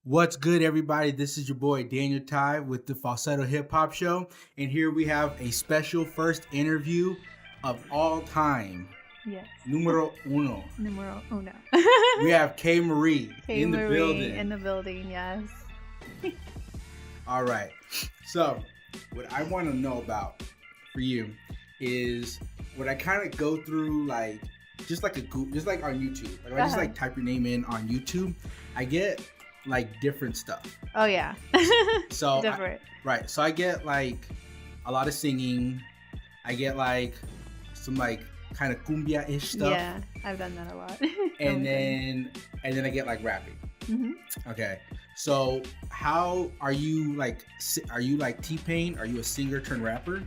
What's good, everybody? This is your boy Daniel Ty with the Falsetto Hip Hop Show, and here we have a special first interview of all time. Yes. Numero uno. Numero uno. We have K Mahree in the Mahree building. In the building, yes. All right. So, what I want to know about for you is what I kind of go through, like just like on YouTube. Like, I just like type your name in on YouTube. I get like different stuff. Oh yeah. So different. Right. So I get like a lot of singing. I get like some like kind of cumbia-ish stuff. Yeah, I've done that a lot. and then I get like rapping. Mm-hmm. Okay. So how are you like? Are you like T-Pain? Are you a singer turned rapper?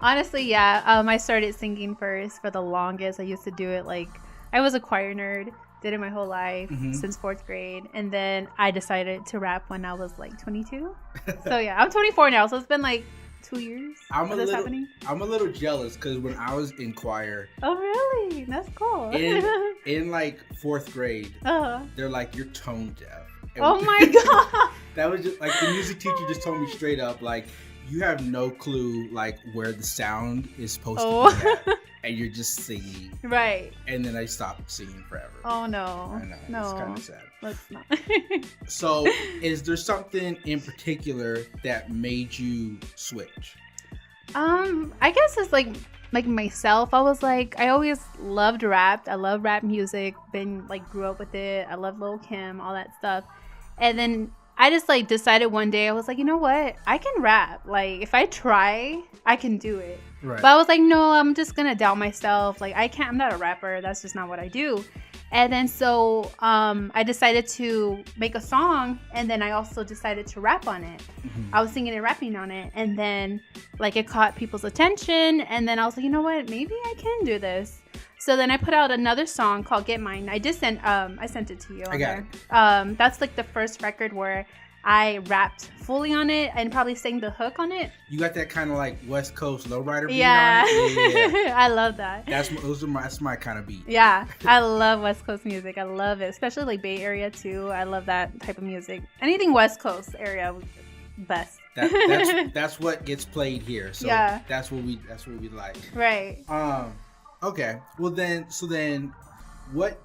Honestly, yeah. I started singing first for the longest. I used to do it like I was a choir nerd. Did it my whole life since 4th grade, and then I decided to rap when I was like 22. So yeah, I'm 24 now, so it's been like 2 years. I'm a little jealous because when I was in choir. Oh really? That's cool. in like 4th grade, they're like, you're tone deaf. And oh my god. That was just like the music teacher just told me straight up, like, you have no clue like where the sound is supposed to be at. And you're just singing. Right. And then I stopped singing forever. Oh, no. I know. No. It's kind of sad. Let's not. So, is there something in particular that made you switch? I guess it's like myself. I was like, I always loved rap. I love rap music. Grew up with it. I love Lil Kim, all that stuff. And then I just like decided one day, I was like, you know what? I can rap. Like, if I try, I can do it. Right. But I was like, no, I'm just going to doubt myself. Like, I'm not a rapper. That's just not what I do. And then so I decided to make a song, and then I also decided to rap on it. Mm-hmm. I was singing and rapping on it, and then like it caught people's attention, and then I was like, you know what? Maybe I can do this. So then I put out another song called Get Mine. I sent it to you. I got it. That's like the first record where I rapped fully on it and probably sang the hook on it. You got that kind of like West Coast lowrider beat yeah. on it? Yeah. I love that. That's my kind of beat. Yeah, I love West Coast music. I love it, especially like Bay Area too. I love that type of music. Anything West Coast area, best. That's what gets played here. So yeah. That's what we like. Right. Okay. Well then, what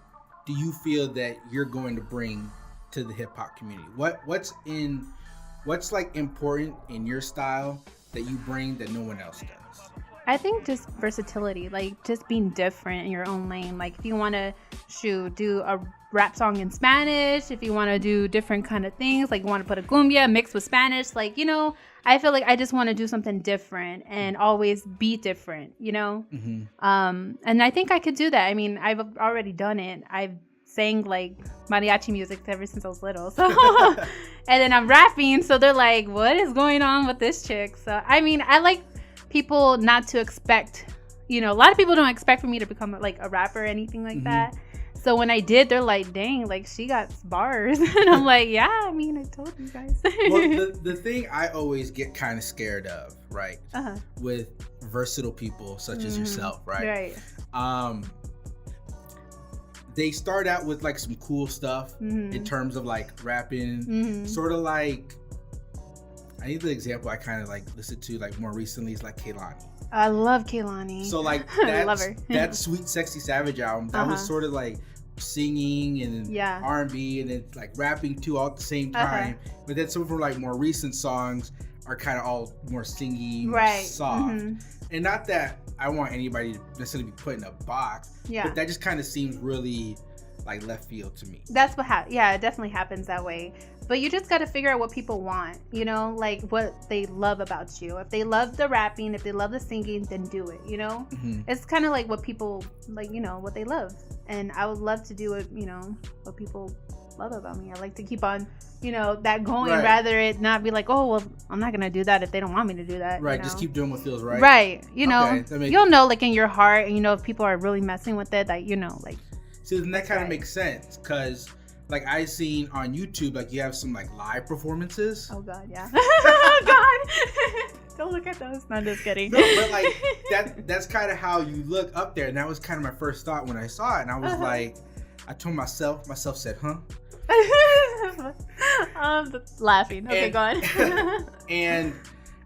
do you feel that you're going to bring to the hip hop community? What's like important in your style that you bring that no one else does? I think just versatility, like just being different in your own lane. Like if you want to do a rap song in Spanish, if you want to do different kind of things, like you want to put a cumbia mixed with Spanish, like, you know, I feel like I just want to do something different and always be different, you know? Mm-hmm. And I think I could do that. I mean, I've already done it. I've sang like mariachi music ever since I was little. So, and then I'm rapping. So they're like, what is going on with this chick? So, I mean, I like people not to expect, you know, a lot of people don't expect for me to become like a rapper or anything like that. So when I did, they're like, dang, like she got bars. And I'm like, yeah, I mean, I told you guys. Well, the thing I always get kind of scared of, right? With versatile people such as yourself, right? Right. They start out with like some cool stuff in terms of like rapping, sort of like, I need the example I kind of like listened to like more recently is like Kehlani. I love Kehlani. So like that Sweet Sexy Savage album, that was sort of like singing and R&B and then like rapping too all at the same time. But then some of her like more recent songs are kind of all more singy, soft. And not that I want anybody to necessarily be put in a box, but that just kind of seems really like left field to me. That's what it definitely happens that way. But you just got to figure out what people want, you know, like what they love about you. If they love the rapping, if they love the singing, then do it, you know? It's kind of like what people, like, you know, what they love. And I would love to do it, you know, what people love about me. I like to keep on, you know, that going rather it not be like, oh, well, I'm not going to do that if they don't want me to do that. Right, you know? Just keep doing what feels right. Right, you know, you'll know like in your heart, you know, if people are really messing with it, that, you know, like. See, then that kind of makes sense because like I seen on YouTube, like you have some like live performances. Oh God, yeah. Oh God. Don't look at those. No, I'm just kidding. No, but like that's kind of how you look up there, and that was kind of my first thought when I saw it, and I was like, I told myself said, huh? I'm laughing. Okay, go on. And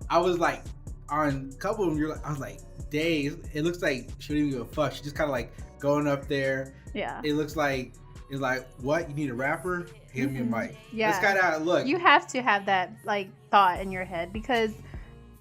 I was like, on a couple of them, I was like, dang, it looks like she don't even give a fuck. She just kind of like going up there. Yeah. It looks like, it's like, what? You need a rapper? Give me a mic. Yeah. That's kind of how it looks. You have to have that like thought in your head because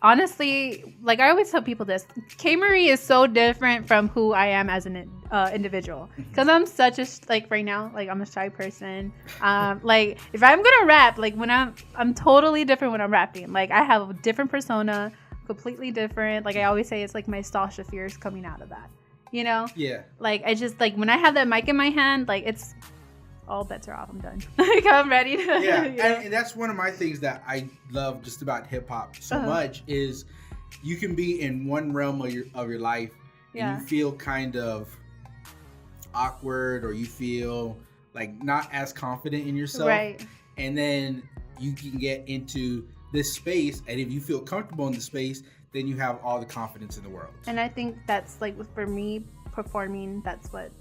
honestly, like I always tell people this, Mahree is so different from who I am as an individual. Because I'm such a, like right now, like I'm a shy person. Like if I'm going to rap, like when I'm totally different when I'm rapping. Like I have a different persona, completely different. Like I always say, it's like my Stasha Fierce coming out of that. You know? Yeah. Like I just, like when I have that mic in my hand, like it's, all bets are off. I'm done. Like I'm ready to. Yeah, and that's one of my things that I love just about hip hop so much is you can be in one realm of your life and you feel kind of awkward or you feel like not as confident in yourself, right? And then you can get into this space, and if you feel comfortable in the space, then you have all the confidence in the world. And I think that's like for me performing, that's what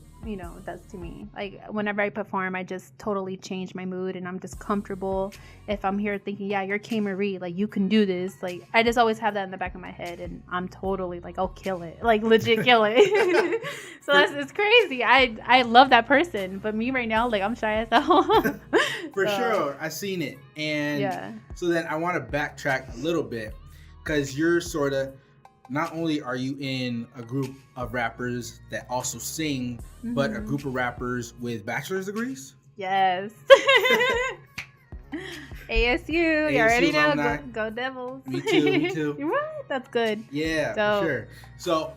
does to me. Like whenever I perform, I just totally change my mood and I'm just comfortable. If I'm here thinking, yeah, you're Mahree, like you can do this, like I just always have that in the back of my head and I'm totally like, I'll kill it, like legit kill it. So it's crazy. I love that person, but me right now, like I'm shy as hell. For sure, I seen it. And so then I want to backtrack a little bit because you're sort of, not only are you in a group of rappers that also sing, but a group of rappers with bachelor's degrees? Yes. ASU, you already know. Go Devils. Me too. You're right. That's good. Yeah, for sure. So,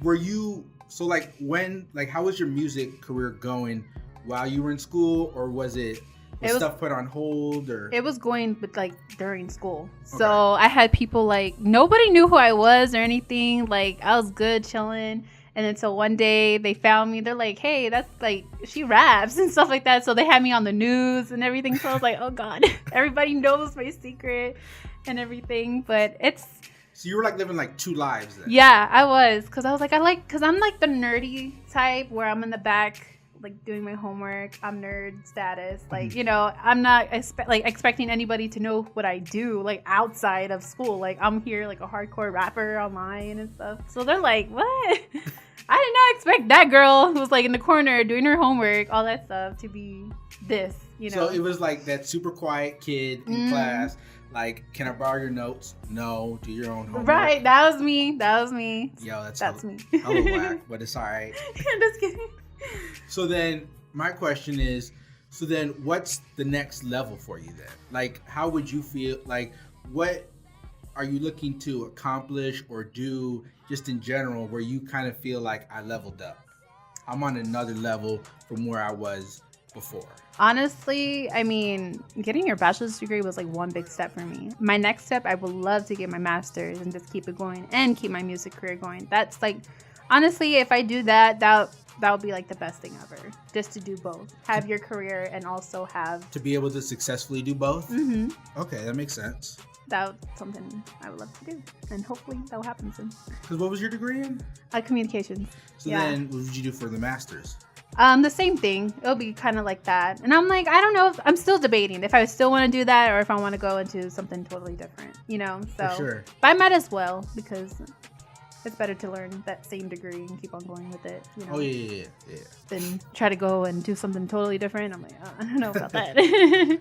were you, so like when, like how was your music career going while you were in school, or was it stuff put on hold, or it was going with like during school? So I had people like, nobody knew who I was or anything. Like I was good chilling, and then so one day they found me. They're like, hey, that's like, she raps and stuff like that. So they had me on the news and everything. So I was like, oh god, everybody knows my secret and everything. But it's, so you were like living like two lives then. Yeah, I was, because I was like, because I'm like the nerdy type where I'm in the back like doing my homework. I'm nerd status, like I'm not expecting anybody to know what I do like outside of school. Like I'm here like a hardcore rapper online and stuff. So they're like, what? I did not expect that girl who was like in the corner doing her homework, all that stuff, to be this. So it was like that super quiet kid in class. Like, can I borrow your notes? No. Do your own homework. Right. That was me. Yo, that's me. Hella whack, but it's all right. I'm just kidding. So then my question is, so then what's the next level for you then? Like, how would you feel, like, what are you looking to accomplish or do just in general where you kind of feel like I leveled up? I'm on another level from where I was before. Honestly, I mean, getting your bachelor's degree was like one big step for me. My next step, I would love to get my master's and just keep it going and keep my music career going. That's like, honestly, if I do that would be like the best thing ever. Just to do both. Have your career and also have... To be able to successfully do both? Mm-hmm. Okay, that makes sense. That's something I would love to do. And hopefully that will happen soon. Because what was your degree in? Communications. So then what would you do for the master's? The same thing. It'll be kind of like that. And I'm like, I don't know. I'm still debating if I still want to do that or if I want to go into something totally different, So, for sure. But I might as well, because it's better to learn that same degree and keep on going with it, Oh, yeah. Than try to go and do something totally different. I'm like, I don't know about that.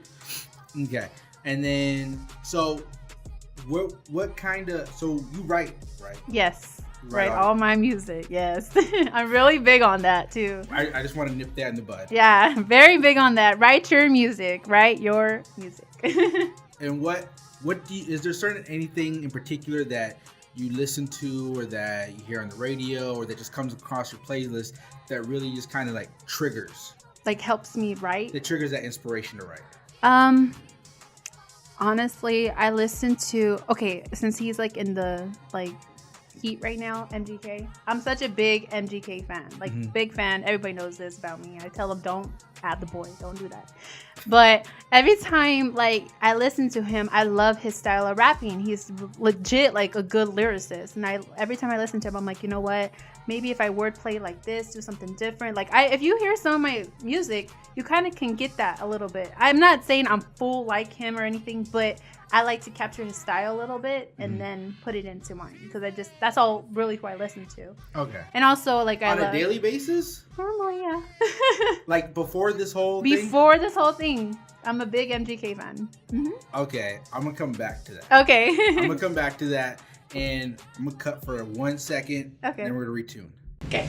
Okay. And then, so what kind of, so you write, right? Yes. Write all my music, yes. I'm really big on that too. I just want to nip that in the bud. Yeah, very big on that. Write your music. Write your music. And what do you, is there anything in particular that you listen to or that you hear on the radio or that just comes across your playlist that really just kind of like triggers? Like helps me write? That triggers that inspiration to write. Honestly, I listen to, since he's like in the like heat right now, MGK. I'm such a big MGK fan. Like big fan. Everybody knows this about me. I tell them, don't add the boy. Don't do that. But every time like I listen to him, I love his style of rapping. He's legit like a good lyricist. And every time I listen to him, I'm like, you know what? maybe if I wordplay like this, do something different. Like if you hear some of my music, you kind of can get that a little bit. I'm not saying I'm full like him or anything, but I like to capture his style a little bit and then put it into mine, because that's all really who I listen to. Okay. And also, like, on a daily basis? Normally, yeah. Like before this whole thing, I'm a big MGK fan. Mm-hmm. Okay, I'm gonna come back to that. Okay. I'm gonna come back to that, and I'm gonna cut for 1 second. Okay. And then we're gonna retune. Okay.